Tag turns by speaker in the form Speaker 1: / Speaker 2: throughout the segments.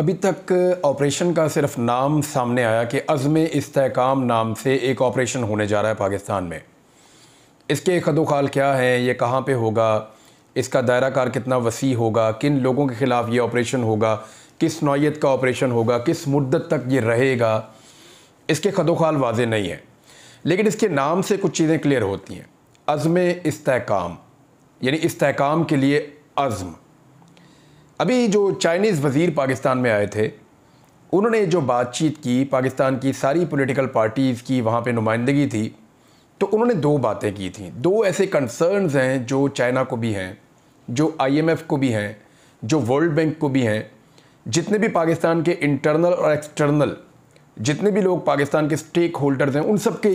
Speaker 1: अभी तक ऑपरेशन का सिर्फ नाम सामने आया कि अज़्म-ए-इस्तेहकाम नाम से एक ऑपरेशन होने जा रहा है पाकिस्तान में। इसके खदोखाल क्या हैं, ये कहाँ पे होगा, इसका दायरा कार कितना वसी होगा, किन लोगों के ख़िलाफ़ ये ऑपरेशन होगा, किस नौइयत का ऑपरेशन होगा, किस मुद्दत तक ये रहेगा, इसके खदोखाल वाज़े नहीं है। लेकिन इसके नाम से कुछ चीज़ें क्लियर होती हैं। अज़्म-ए-इस्तेहकाम यानी इस्तेहकाम के लिए अज़्म। अभी जो चाइनीज़ वज़ीर पाकिस्तान में आए थे, उन्होंने जो बातचीत की, पाकिस्तान की सारी पॉलिटिकल पार्टीज़ की वहाँ पे नुमाइंदगी थी, तो उन्होंने दो बातें की थी। दो ऐसे कंसर्न्स हैं जो चाइना को भी हैं, जो IMF को भी हैं, जो वर्ल्ड बैंक को भी हैं, जितने भी पाकिस्तान के इंटरनल और एक्सटर्नल जितने भी लोग पाकिस्तान के स्टेक होल्डर्स हैं, उन सबके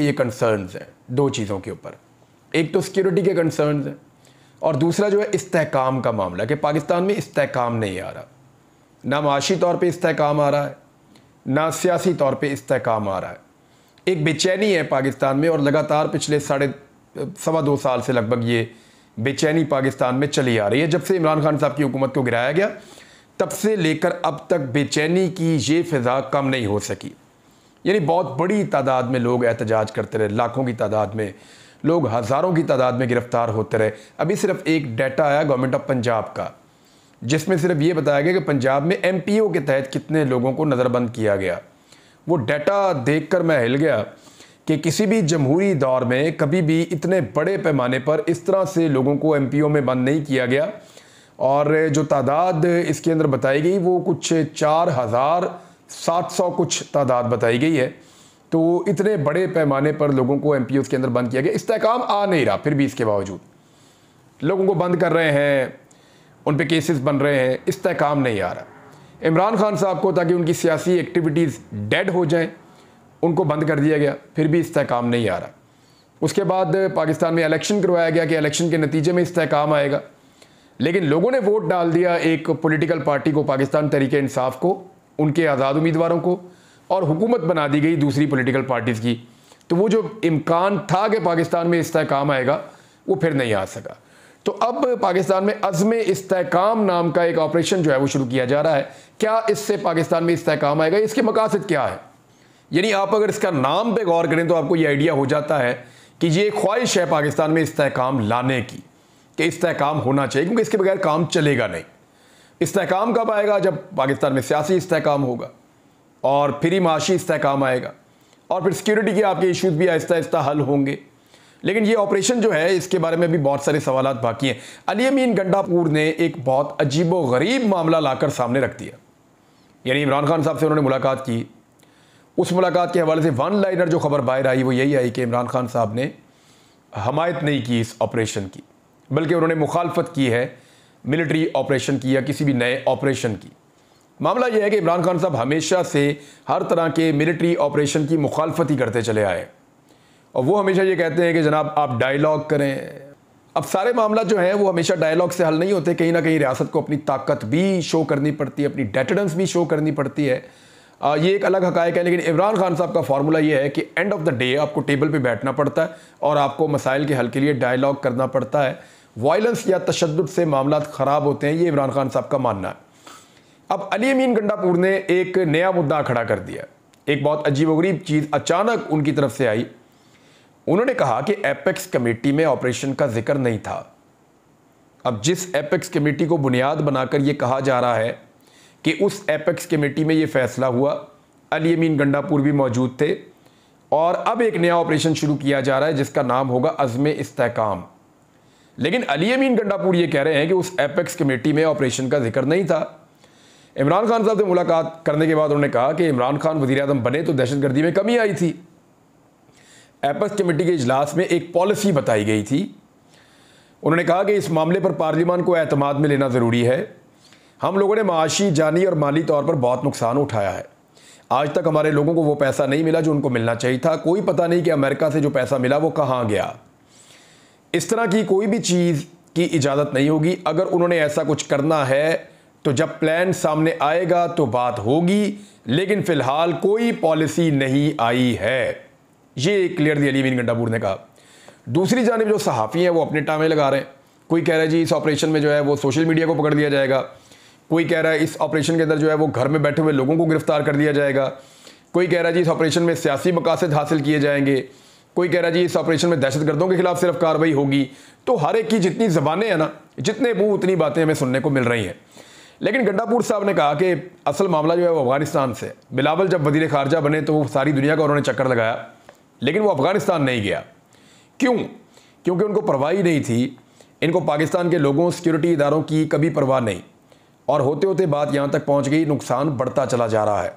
Speaker 1: ये कंसर्न्स हैं दो चीज़ों के ऊपर। एक तो सिक्योरिटी के कंसर्न्स हैं और दूसरा जो है इस्तेहकाम का मामला, कि पाकिस्तान में इस्तेहकाम नहीं आ रहा। ना माशी तौर पे इस्तेहकाम आ रहा है, ना सियासी तौर पे इस्तेहकाम आ रहा है। एक बेचैनी है पाकिस्तान में और लगातार पिछले सवा दो साल से लगभग ये बेचैनी पाकिस्तान में चली आ रही है। जब से इमरान खान साहब की हुकूमत को गिराया गया, तब से लेकर अब तक बेचैनी की ये फ़िज़ा कम नहीं हो सकी। यानी बहुत बड़ी तादाद में लोग एहतजाज करते रहे, लाखों की तादाद में लोग, हज़ारों की तादाद में गिरफ़्तार होते रहे। अभी सिर्फ एक डाटा आया गवर्नमेंट ऑफ पंजाब का, जिसमें सिर्फ ये बताया गया कि पंजाब में MPO के तहत कितने लोगों को नज़रबंद किया गया। वो डाटा देखकर मैं हिल गया कि किसी भी जमहूरी दौर में कभी भी इतने बड़े पैमाने पर इस तरह से लोगों को MPO में बंद नहीं किया गया। और जो तादाद इसके अंदर बताई गई वो कुछ 4700 कुछ तादाद बताई गई है। तो इतने बड़े पैमाने पर लोगों को MPOs के अंदर बंद किया गया। इस्तेहकाम आ नहीं रहा, फिर भी इसके बावजूद लोगों को बंद कर रहे हैं, उन पे केसेस बन रहे हैं, इस्तेहकाम नहीं आ रहा। इमरान खान साहब को ताकि उनकी सियासी एक्टिविटीज़ डेड हो जाएं, उनको बंद कर दिया गया, फिर भी इस्तेहकाम नहीं आ रहा। उसके बाद पाकिस्तान में इलेक्शन करवाया गया कि इलेक्शन के नतीजे में इस्तेहकाम आएगा, लेकिन लोगों ने वोट डाल दिया एक पॉलिटिकल पार्टी को, पाकिस्तान तहरीक-ए-इंसाफ को, उनके आज़ाद उम्मीदवारों को, और हुकूमत बना दी गई दूसरी पॉलिटिकल पार्टीज़ की। तो वो जो इम्कान था कि पाकिस्तान में इस्तेहकाम आएगा, वो फिर नहीं आ सका। तो अब पाकिस्तान में अज़्म-ए-इस्तेहकाम नाम का एक ऑपरेशन जो है वो शुरू किया जा रहा है। क्या इससे पाकिस्तान में इस्तेहकाम आएगा, इसके मकासद क्या है? यानी आप अगर इसका नाम पे गौर करें तो आपको ये आइडिया हो जाता है कि ये ख्वाहिश है पाकिस्तान में इस्तेहकाम लाने की, कि इस्तेहकाम होना चाहिए, क्योंकि इसके बगैर काम चलेगा नहीं। इस्तेहकाम कब आएगा? जब पाकिस्तान में सियासी इस्तेहकाम होगा और फिर ही माशी इस्तेहकाम आएगा, और फिर सिक्योरिटी के आपके इश्यूज़ भी आहिस्ता आहिस्ता हल होंगे। लेकिन ये ऑपरेशन जो है, इसके बारे में भी बहुत सारे सवालात बाकी हैं। अली अमीन गंडापुर ने एक बहुत अजीब व गरीब मामला लाकर सामने रख दिया। यानी इमरान खान साहब से उन्होंने मुलाकात की, उस मुलाकात के हवाले से वन लाइनर जो खबर बाहर आई वो यही आई कि इमरान खान साहब ने हमायत नहीं की इस ऑपरेशन की, बल्कि उन्होंने मुखालफत की है मिलिट्री ऑपरेशन की या किसी भी नए ऑपरेशन की। मामला यह है कि इमरान खान साहब हमेशा से हर तरह के मिलिट्री ऑपरेशन की मुखालफत ही करते चले आए, और वो हमेशा ये कहते हैं कि जनाब आप डायलॉग करें। अब सारे मामला जो हैं वो हमेशा डायलॉग से हल नहीं होते, कहीं ना कहीं रियासत को अपनी ताकत भी शो करनी पड़ती है, अपनी डेटरेंस भी शो करनी पड़ती है। ये एक अलग हकायक है। लेकिन इमरान खान साहब का फार्मूला ये है कि एंड ऑफ द डे आपको टेबल पे बैठना पड़ता है और आपको मसाइल के हल के लिए डायलॉग करना पड़ता है। वायलेंस या तशद्दुद से मामला ख़राब होते हैं, ये इमरान खान साहब का मानना है। अब अली अमीन गंडापुर ने एक नया मुद्दा खड़ा कर दिया। एक बहुत अजीबोगरीब चीज़ अचानक उनकी तरफ से आई। उन्होंने कहा कि एपेक्स कमेटी में ऑपरेशन का जिक्र नहीं था। अब जिस एपेक्स कमेटी को बुनियाद बनाकर यह कहा जा रहा है कि उस एपेक्स कमेटी में यह फैसला हुआ, अली अमीन गंडापुर भी मौजूद थे, और अब एक नया ऑपरेशन शुरू किया जा रहा है जिसका नाम होगा अज़्म-ए-इस्तेहकाम। लेकिन अली अमीन गंडापुर ये कह रहे हैं कि उस एपेक्स कमेटी में ऑपरेशन का जिक्र नहीं था। इमरान खान साहब से मुलाकात करने के बाद उन्होंने कहा कि इमरान खान वज़ीर-ए-आज़म बने तो दहशतगर्दी में कमी आई थी। एपेक्स कमेटी के इजलास में एक पॉलिसी बताई गई थी। उन्होंने कहा कि इस मामले पर पार्लियामान को एतमाद में लेना ज़रूरी है। हम लोगों ने माशी, जानी और माली तौर पर बहुत नुकसान उठाया है। आज तक हमारे लोगों को वो पैसा नहीं मिला जो उनको मिलना चाहिए था। कोई पता नहीं कि अमेरिका से जो पैसा मिला वो कहाँ गया। इस तरह की कोई भी चीज़ की इजाज़त नहीं होगी। अगर उन्होंने ऐसा कुछ करना है तो जब प्लान सामने आएगा तो बात होगी, लेकिन फ़िलहाल कोई पॉलिसी नहीं आई है। ये क्लियरली अली अमीन गंडापुर ने कहा। दूसरी जानिब जो सहाफ़ी हैं वो अपने टामे लगा रहे हैं। कोई कह रहा है जी इस ऑपरेशन में जो है वो सोशल मीडिया को पकड़ लिया जाएगा, कोई कह रहा है इस ऑपरेशन के अंदर जो है वो घर में बैठे हुए लोगों को गिरफ्तार कर दिया जाएगा, कोई कह रहा है जी इस ऑपरेशन में सियासी मकासद हासिल किए जाएंगे, कोई कह रहा है जी इस ऑपरेशन में दहशतगर्दों के खिलाफ सिर्फ कार्रवाई होगी। तो हर एक की जितनी ज़बानें हैं ना, जितने मुंह उतनी बातें हमें सुनने को मिल रही हैं। लेकिन गंडापुर साहब ने कहा कि असल मामला जो है वो अफगानिस्तान से। बिलावल जब वज़ीर ख़ारजा बने तो वो सारी दुनिया का उन्होंने चक्कर लगाया, लेकिन वो अफगानिस्तान नहीं गया। क्यों? क्योंकि उनको परवाह ही नहीं थी। इनको पाकिस्तान के लोगों, सिक्योरिटी इदारों की कभी परवाह नहीं, और होते होते बात यहाँ तक पहुँच गई, नुकसान बढ़ता चला जा रहा है।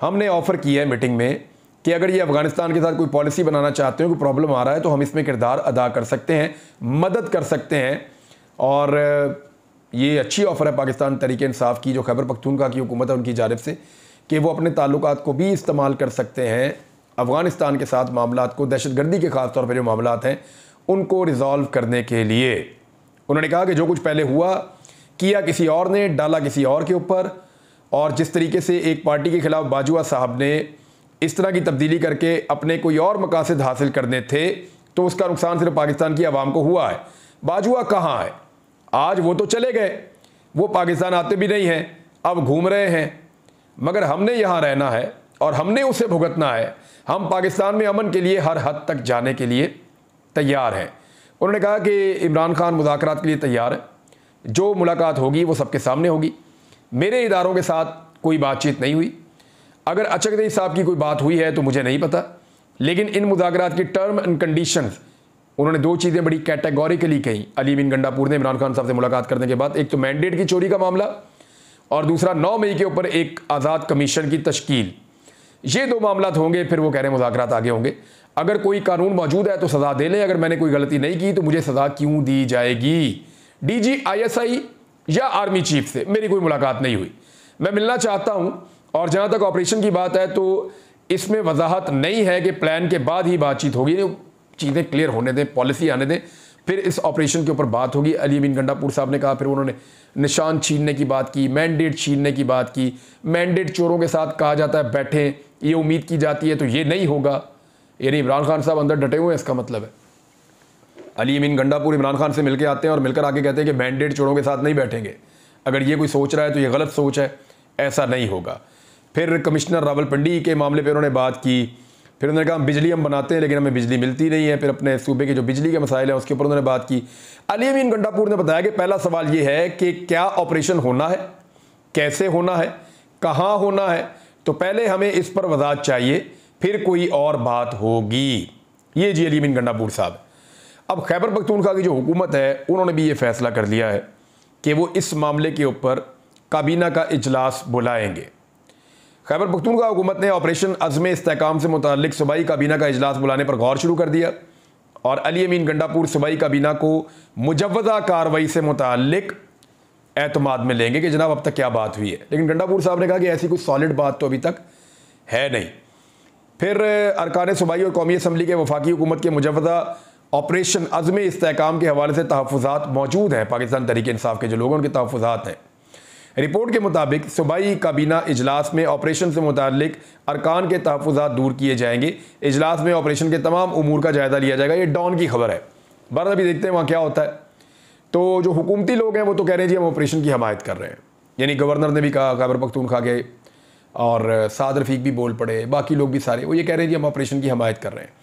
Speaker 1: हमने ऑफ़र किया है मीटिंग में कि अगर ये अफगानिस्तान के साथ कोई पॉलिसी बनाना चाहते हो, कोई प्रॉब्लम आ रहा है, तो हम इसमें किरदार अदा कर सकते हैं, मदद कर सकते हैं। और ये अच्छी ऑफ़र है पाकिस्तान तहरीक इंसाफ की, जो खैबर पख्तूनख्वा की हुकूमत है उनकी जानिब से, कि वो अपने ताल्लुकात को भी इस्तेमाल कर सकते हैं अफ़गानिस्तान के साथ मामलात को, दहशतगर्दी के ख़ास तौर पर जो मामलात हैं उनको रिज़ॉल्व करने के लिए। उन्होंने कहा कि जो कुछ पहले हुआ किया किसी और ने, डाला किसी और के ऊपर, और जिस तरीके से एक पार्टी के ख़िलाफ़ बाजुआ साहब ने इस तरह की तब्दीली करके अपने कोई और मकासद हासिल करने थे, तो उसका नुकसान सिर्फ पाकिस्तान की आवाम को हुआ है। बाजुआ कहाँ है? आज वो तो चले गए, वो पाकिस्तान आते भी नहीं हैं, अब घूम रहे हैं, मगर हमने यहाँ रहना है और हमने उसे भुगतना है। हम पाकिस्तान में अमन के लिए हर हद तक जाने के लिए तैयार हैं। उन्होंने कहा कि इमरान खान मुज़ाकरात के लिए तैयार है, जो मुलाकात होगी वो सबके सामने होगी। मेरे इदारों के साथ कोई बातचीत नहीं हुई। अगर अचकदई साहब की कोई बात हुई है तो मुझे नहीं पता, लेकिन इन मुज़ाकरात की टर्म एंड कंडीशंस, उन्होंने दो चीज़ें बड़ी कैटेगोरिकली कही अली अमीन गंडापुर ने इमरान खान साहब से मुलाकात करने के बाद। एक तो मैंडेट की चोरी का मामला, और दूसरा 9 मई के ऊपर एक आज़ाद कमीशन की तश्कील। ये दो मामलात होंगे, फिर वो कह रहे हैं मुज़ाकरात आगे होंगे। अगर कोई कानून मौजूद है तो सज़ा दे लें, अगर मैंने कोई गलती नहीं की तो मुझे सज़ा क्यों दी जाएगी? DG ISI या आर्मी चीफ से मेरी कोई मुलाकात नहीं हुई। मैं मिलना चाहता हूँ, और जहाँ तक ऑपरेशन की बात है तो इसमें वजाहत नहीं है कि प्लान के बाद ही बातचीत होगी। चीज़ें क्लियर होने दें, पॉलिसी आने दें, फिर इस ऑपरेशन के ऊपर बात होगी। अली अमीन गंडापुर साहब ने कहा, फिर उन्होंने निशान छीनने की बात की, मैंडेट छीनने की बात की। मैंडेट चोरों के साथ कहा जाता है बैठें, ये उम्मीद की जाती है, तो ये नहीं होगा। यानी इमरान खान साहब अंदर डटे हुए हैं, इसका मतलब है। अली अमीन गंडापुर इमरान खान से मिलकर आते हैं और मिलकर आके कहते हैं कि मैंडेट चोरों के साथ नहीं बैठेंगे। अगर ये कोई सोच रहा है तो ये गलत सोच है, ऐसा नहीं होगा। फिर कमिश्नर रावलपिंडी के मामले पे उन्होंने बात की। फिर उन्होंने कहा बिजली हम बनाते हैं लेकिन हमें बिजली मिलती नहीं है। फिर अपने सूबे के जो बिजली के मसाइल हैं उसके ऊपर उन्होंने बात की। अली अमीन गंडापुर ने बताया कि पहला सवाल ये है कि क्या ऑपरेशन होना है, कैसे होना है, कहाँ होना है, तो पहले हमें इस पर वजाहत चाहिए, फिर कोई और बात होगी। ये जी अली अमीन गंडापुर साहब। अब खैबर पख्तूनख्वा की जो हुकूमत है उन्होंने भी ये फैसला कर लिया है कि वो इस मामले के ऊपर काबीना का इजलास बुलाएंगे। खैबर पख्तूनख्वा हुकूमत ने ऑपरेशन अज़्म इस्तेहकाम से मुताल्लिक सूबाई काबीना का इजलास बुलाने पर गौर शुरू कर दिया, और अली अमीन गंडापुर सूबाई काबीना को मुजव्वज़ा कार्रवाई से मुताल्लिक एतमाद में लेंगे कि जनाब अब तक क्या बात हुई है। लेकिन गंडापुर साहब ने कहा कि ऐसी कोई सॉलिड बात तो अभी तक है नहीं। फिर अरकान सूबाई और कौमी असम्बली के वफाकी हुकूमत के मुजव्वज़ा ऑपरेशन अज़्म इस्तेहकाम के हवाले से तहफ़्फ़ुज़ात मौजूद हैं। पाकिस्तान तहरीक इंसाफ के जो लोगों के तहफ़्फ़ुज़ात हैं, रिपोर्ट के मुताबिक सूबाई काबीना इजलास में ऑपरेशन से मुताल्लिक अरकान के तहफ़्फ़ुज़ात दूर किए जाएंगे। इजलास में ऑपरेशन के तमाम उमूर का जायज़ा लिया जाएगा। ये डॉन की खबर है, बहरहाल अभी देखते हैं वहाँ क्या होता है। तो जो हुकूमती लोग हैं वो तो कह रहे हैं जी हम ऑपरेशन की हमायत कर रहे हैं। यानी गवर्नर ने भी कहा, खैबर पख्तूनख्वा के, और साद रफ़ीक भी बोल पड़े, बाकी लोग भी सारे वो ये कह रहे हैं जी हम ऑपरेशन की हमायत कर रहे हैं।